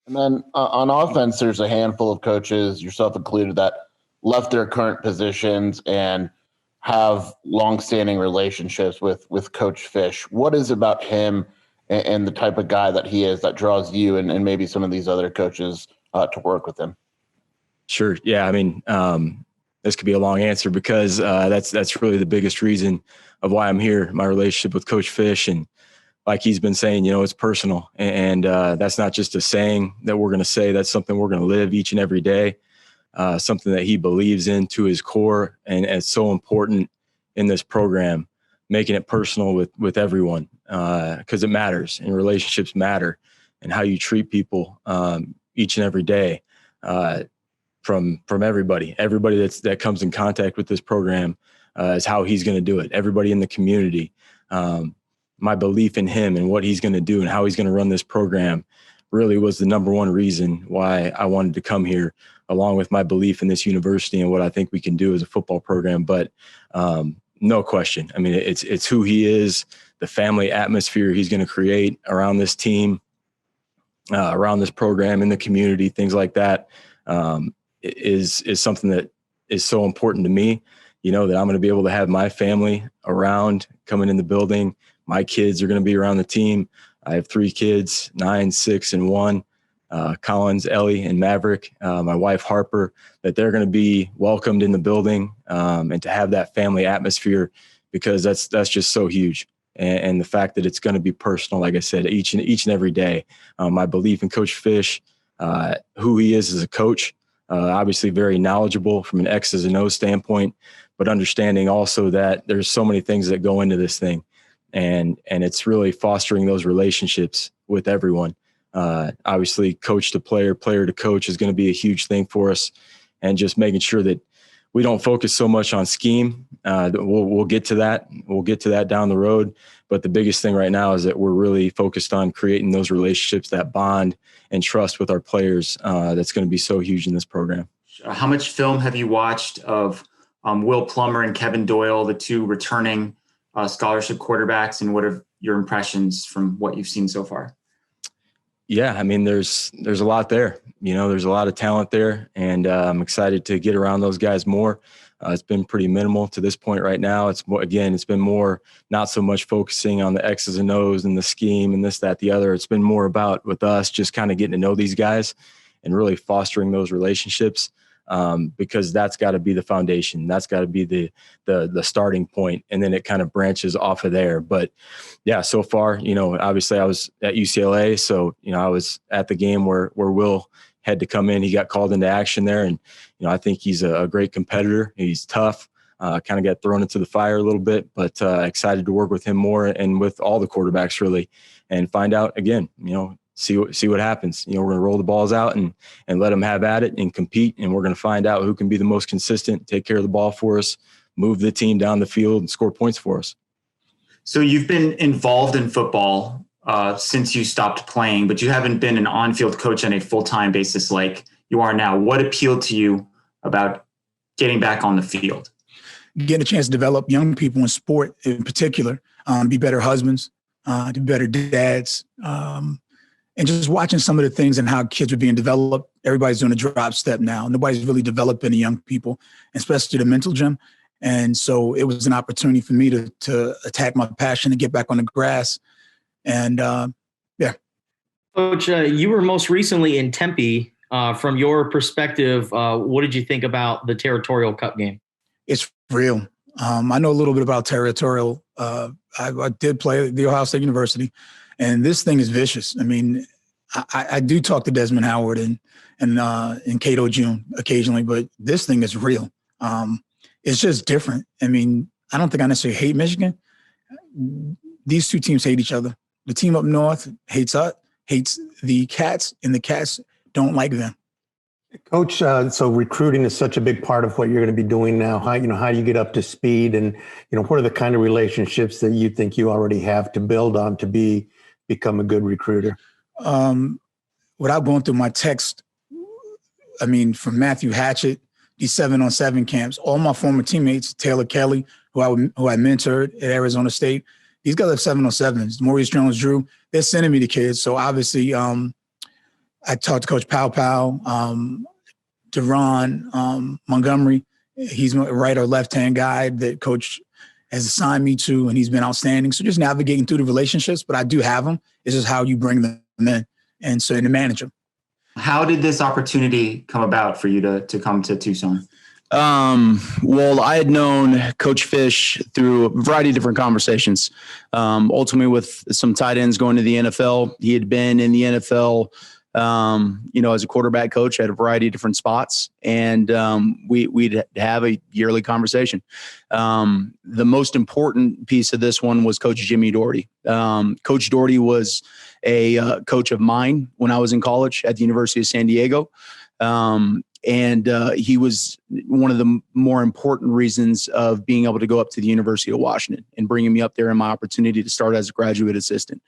And then on offense, there's a handful of coaches, yourself included, that left their current positions and have longstanding relationships with Coach Fisch. What is about him and the type of guy that he is that draws you and maybe some of these other coaches to work with him? Sure. Yeah. I mean, this could be a long answer because that's really the biggest reason of why I'm here. My relationship with Coach Fisch, and like he's been saying, it's personal, and that's not just a saying that we're going to say. That's something we're going to live each and every day. Something that he believes in to his core, and it's so important in this program, making it personal with everyone, because it matters, and relationships matter, and how you treat people each and every day. From everybody that comes in contact with this program is how he's going to do it. Everybody in the community, my belief in him and what he's going to do and how he's going to run this program really was the number one reason why I wanted to come here, along with my belief in this university and what I think we can do as a football program. But no question. I mean, it's who he is, the family atmosphere he's going to create around this team, around this program, in the community, things like that. Is something that is so important to me, that I'm going to be able to have my family around coming in the building. My kids are going to be around the team. I have 3 kids, 9, 6, and 1, Collins, Ellie, and Maverick, my wife, Harper, that they're going to be welcomed in the building, and to have that family atmosphere, because that's just so huge. And the fact that it's going to be personal, like I said, each and every day. My belief in Coach Fisch, who he is as a coach, obviously very knowledgeable from an X's and O's standpoint, but understanding also that there's so many things that go into this thing, and it's really fostering those relationships with everyone. Obviously, coach to player, player to coach is going to be a huge thing for us, and just making sure that we don't focus so much on scheme. We'll get to that. We'll get to that down the road. But the biggest thing right now is that we're really focused on creating those relationships, that bond and trust with our players. That's going to be so huge in this program. How much film have you watched of Will Plummer and Kevin Doyle, the 2 returning scholarship quarterbacks, and what are your impressions from what you've seen so far? Yeah, I mean, there's a lot there. There's a lot of talent there, and I'm excited to get around those guys more. It's been pretty minimal to this point right now. It's been more, not so much focusing on the X's and O's and the scheme and this, that, the other. It's been more about, with us, just kind of getting to know these guys and really fostering those relationships, because that's got to be the foundation. That's got to be the starting point, and then it kind of branches off of there. But yeah, so far, obviously I was at UCLA, so I was at the game where Will had to come in. He got called into action there, and I think he's a great competitor. He's tough. Kind of got thrown into the fire a little bit, but excited to work with him more, and with all the quarterbacks really, and find out again. See what happens. We're going to roll the balls out and let them have at it and compete, and we're going to find out who can be the most consistent, take care of the ball for us, move the team down the field, and score points for us. So you've been involved in football since you stopped playing, but you haven't been an on-field coach on a full-time basis like you are now. What appealed to you about getting back on the field? Getting a chance to develop young people in sport in particular, be better husbands, be better dads, and just watching some of the things and how kids are being developed. Everybody's doing a drop step now. Nobody's really developing the young people, especially the mental gym. And so it was an opportunity for me to attack my passion and get back on the grass. And yeah. Coach, you were most recently in Tempe. From your perspective, what did you think about the Territorial Cup game? It's real. I know a little bit about Territorial. I did play at the Ohio State University, and this thing is vicious. I mean, I do talk to Desmond Howard and Cato June occasionally, but this thing is real. It's just different. I mean, I don't think I necessarily hate Michigan. These 2 teams hate each other. The team up north hates the Cats, and the Cats don't like them. Coach, so recruiting is such a big part of what you're going to be doing now. How do you get up to speed, and what are the kind of relationships that you think you already have to build on to become a good recruiter? Without going through my text, I mean, from Matthew Hatchett, these 7-on-7 camps, all my former teammates, Taylor Kelly, who I mentored at Arizona State, these guys have 7-on-7s. Maurice Jones-Drew, they're sending me the kids. So obviously, I talked to Coach Paopao, Deron Montgomery. He's my right or left-hand guy that Coach has assigned me to, and he's been outstanding. So just navigating through the relationships, but I do have them. It's just how you bring them in and so to manage them. How did this opportunity come about for you to come to Tucson? Well, I had known Coach Fisch through a variety of different conversations. Ultimately, with some tight ends going to the NFL, he had been in the NFL, as a quarterback coach at a variety of different spots, and we'd have a yearly conversation. The most important piece of this one was Coach Jimmie Dougherty. Coach Doherty was a coach of mine when I was in college at the University of San Diego. And he was one of the more important reasons of being able to go up to the University of Washington and bringing me up there and my opportunity to start as a graduate assistant.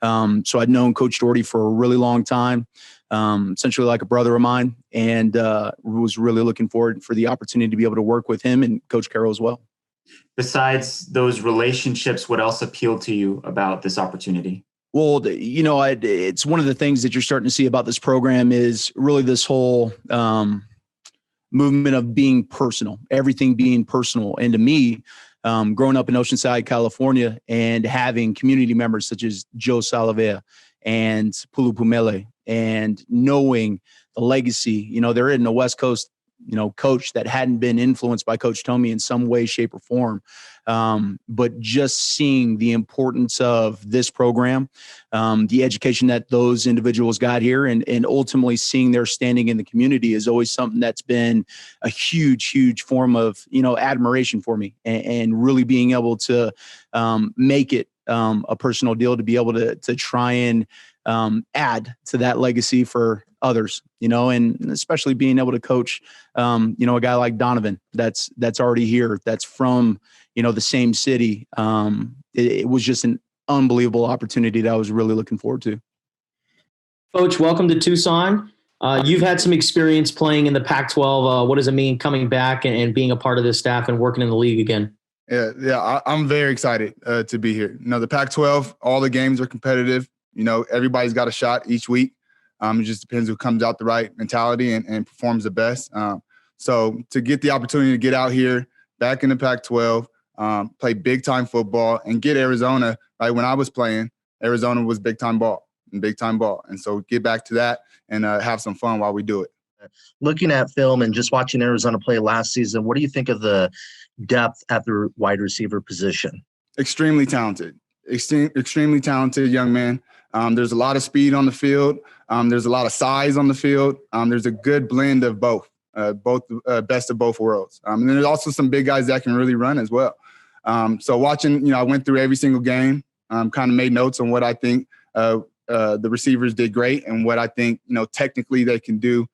So I'd known Coach Doherty for a really long time, essentially like a brother of mine, and was really looking forward for the opportunity to be able to work with him and Coach Carroll as well. Besides those relationships, what else appealed to you about this opportunity? Well, it's one of the things that you're starting to see about this program is really this whole movement of being personal, everything being personal. And to me, growing up in Oceanside, California, and having community members such as Joe Salavea and Pulu Pumele, and knowing the legacy, they're in the West Coast, coach that hadn't been influenced by Coach Tomey in some way, shape, or form. But just seeing the importance of this program, the education that those individuals got here, and ultimately seeing their standing in the community is always something that's been a huge, huge form of, admiration for me, and really being able to make it a personal deal to be able to try and add to that legacy for others, and especially being able to coach, a guy like Donovan that's already here, that's from, the same city. It was just an unbelievable opportunity that I was really looking forward to. Coach, welcome to Tucson. You've had some experience playing in the Pac-12. What does it mean coming back and being a part of this staff and working in the league again? Yeah, I'm very excited to be here. The Pac-12, all the games are competitive. Everybody's got a shot each week. It just depends who comes out the right mentality and performs the best. So to get the opportunity to get out here back in the Pac-12, play big-time football, and get Arizona, right, when I was playing, Arizona was big-time ball. And so get back to that and have some fun while we do it. Looking at film and just watching Arizona play last season, what do you think of the depth at the wide receiver position? Extremely talented young man. There's a lot of speed on the field. There's a lot of size on the field. There's a good blend of both best of both worlds. And then there's also some big guys that can really run as well. So watching, I went through every single game, kind of made notes on what I think the receivers did great and what I think, technically they can do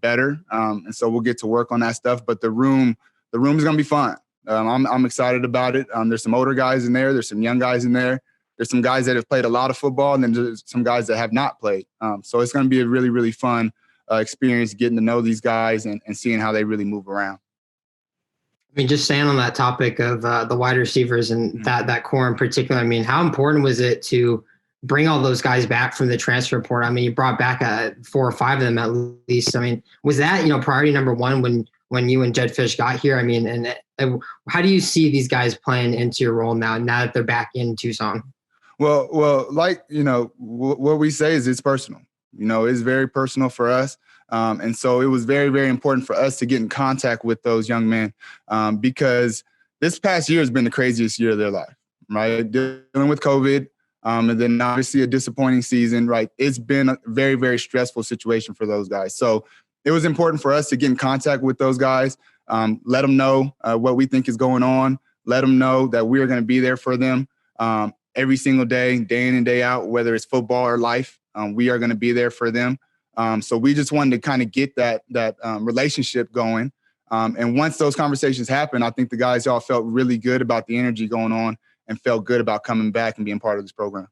better. And so we'll get to work on that stuff. But the room is going to be fun. I'm excited about it. There's some older guys in there. There's some young guys in there. There's some guys that have played a lot of football, and then there's some guys that have not played. So it's going to be a really, really fun experience getting to know these guys and seeing how they really move around. I mean, just staying on that topic of the wide receivers and that core in particular, I mean, how important was it to bring all those guys back from the transfer portal? I mean, you brought back 4 or 5 of them at least. I mean, was that, priority number one when you and Jedd Fisch got here? I mean, and how do you see these guys playing into your role now that they're back in Tucson? Well, like, what we say is it's personal. It's very personal for us. And so it was very, very important for us to get in contact with those young men because this past year has been the craziest year of their life, right? Dealing with COVID and then obviously a disappointing season, right? It's been a very, very stressful situation for those guys. So it was important for us to get in contact with those guys, let them know what we think is going on, let them know that we're going to be there for them every single day in and day out, whether it's football or life. We are going to be there for them. So we just wanted to kind of get that relationship going. And once those conversations happened, I think the guys all felt really good about the energy going on and felt good about coming back and being part of this program.